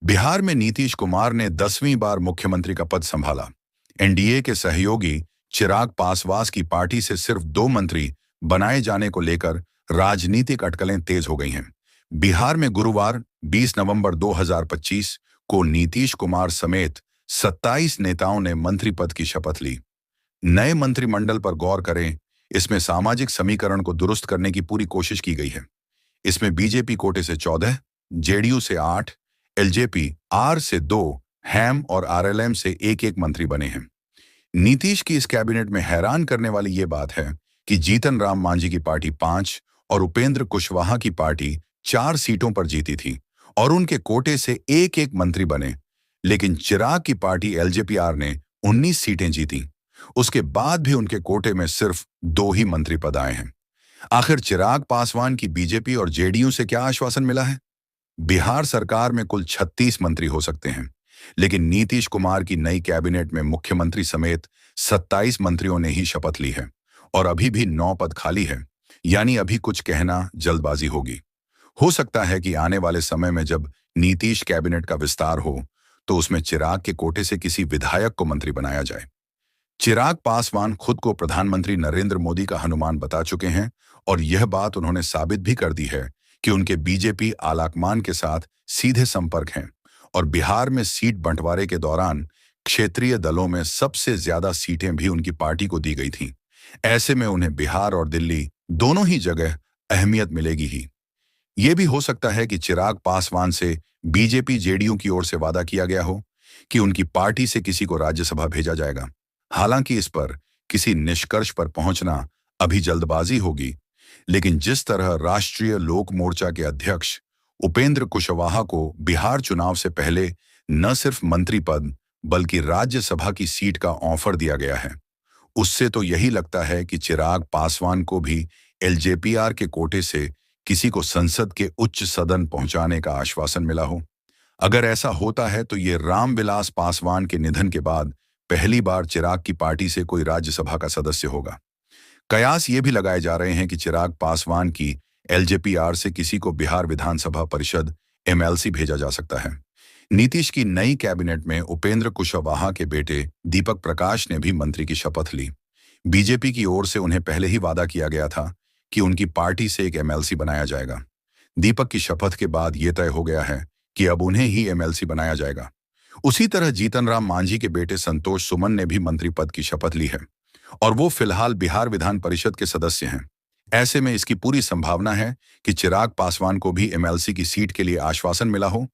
बिहार में नीतीश कुमार ने 10वीं बार मुख्यमंत्री का पद संभाला। एनडीए के सहयोगी चिराग पासवान की पार्टी से सिर्फ 2 मंत्री बनाए जाने को लेकर राजनीतिक अटकलें तेज हो गई हैं। बिहार में गुरुवार 20 नवंबर 2025 को नीतीश कुमार समेत 27 नेताओं ने मंत्री पद की शपथ ली। नए मंत्रिमंडल पर गौर करें। इसमें सामाजिक समीकरण को दुरुस्त करने की पूरी कोशिश की गई है। इसमें बीजेपी कोटे से 14, जेडीयू से 8, एलजेपी आर से 2, हैम और आरएलएम से एक मंत्री बने हैं। नीतीश की इस कैबिनेट में हैरान करने वाली ये बात है कि जीतन राम मांझी की पार्टी 5 और उपेंद्र कुशवाहा की पार्टी 4 सीटों पर जीती थी और उनके कोटे से एक मंत्री बने। लेकिन चिराग की पार्टी एलजेपीआर ने 19 सीटें जीती। उसके बाद भी उनके कोटे में सिर्फ 2 ही मंत्री पद आए हैं। आखिर चिराग पासवान की बीजेपी और जेडीयू से क्या आश्वासन मिला है? बिहार सरकार में कुल 36 मंत्री हो सकते हैं, लेकिन नीतीश कुमार की नई कैबिनेट में मुख्यमंत्री समेत 27 मंत्रियों ने ही शपथ ली है और अभी भी 9 पद खाली है। यानी अभी कुछ कहना जल्दबाजी होगी। हो सकता है कि आने वाले समय में जब नीतीश कैबिनेट का विस्तार हो तो उसमें चिराग के कोटे से किसी विधायक को मंत्री बनाया जाए। चिराग पासवान खुद को प्रधानमंत्री नरेंद्र मोदी का हनुमान बता चुके हैं और यह बात उन्होंने साबित भी कर दी है कि उनके बीजेपी आलाकमान के साथ सीधे संपर्क हैं और बिहार में सीट बंटवारे के दौरान क्षेत्रीय दलों में सबसे ज्यादा सीटें भी उनकी पार्टी को दी गई थीं। ऐसे में उन्हें बिहार और दिल्ली दोनों ही जगह अहमियत मिलेगी ही। ये भी हो सकता है कि चिराग पासवान से बीजेपी जेडीयू की ओर से वादा किया गया हो कि उनकी पार्टी से किसी को राज्यसभा भेजा जाएगा। हालांकि इस पर किसी निष्कर्ष पर पहुंचना अभी जल्दबाजी होगी, लेकिन जिस तरह राष्ट्रीय लोक मोर्चा के अध्यक्ष उपेंद्र कुशवाहा को बिहार चुनाव से पहले न सिर्फ मंत्री पद बल्कि राज्यसभा की सीट का ऑफर दिया गया है, उससे तो यही लगता है कि चिराग पासवान को भी एलजेपीआर के कोटे से किसी को संसद के उच्च सदन पहुंचाने का आश्वासन मिला हो। अगर ऐसा होता है तो ये रामविलास पासवान के निधन के बाद पहली बार चिराग की पार्टी से कोई राज्यसभा का सदस्य होगा। कयास ये भी लगाए जा रहे हैं कि चिराग पासवान की एलजेपीआर से किसी को बिहार विधानसभा परिषद एमएलसी भेजा जा सकता है। नीतीश की नई कैबिनेट में उपेंद्र कुशवाहा के बेटे दीपक प्रकाश ने भी मंत्री की शपथ ली। बीजेपी की ओर से उन्हें पहले ही वादा किया गया था कि उनकी पार्टी से एक एमएलसी बनाया जाएगा। दीपक की शपथ के बाद यह तय हो गया है कि अब उन्हें ही एमएलसी बनाया जाएगा। उसी तरह जीतन राम मांझी के बेटे संतोष सुमन ने भी मंत्री पद की शपथ ली है और वो फिलहाल बिहार विधान परिषद के सदस्य हैं। ऐसे में इसकी पूरी संभावना है कि चिराग पासवान को भी एमएलसी की सीट के लिए आश्वासन मिला हो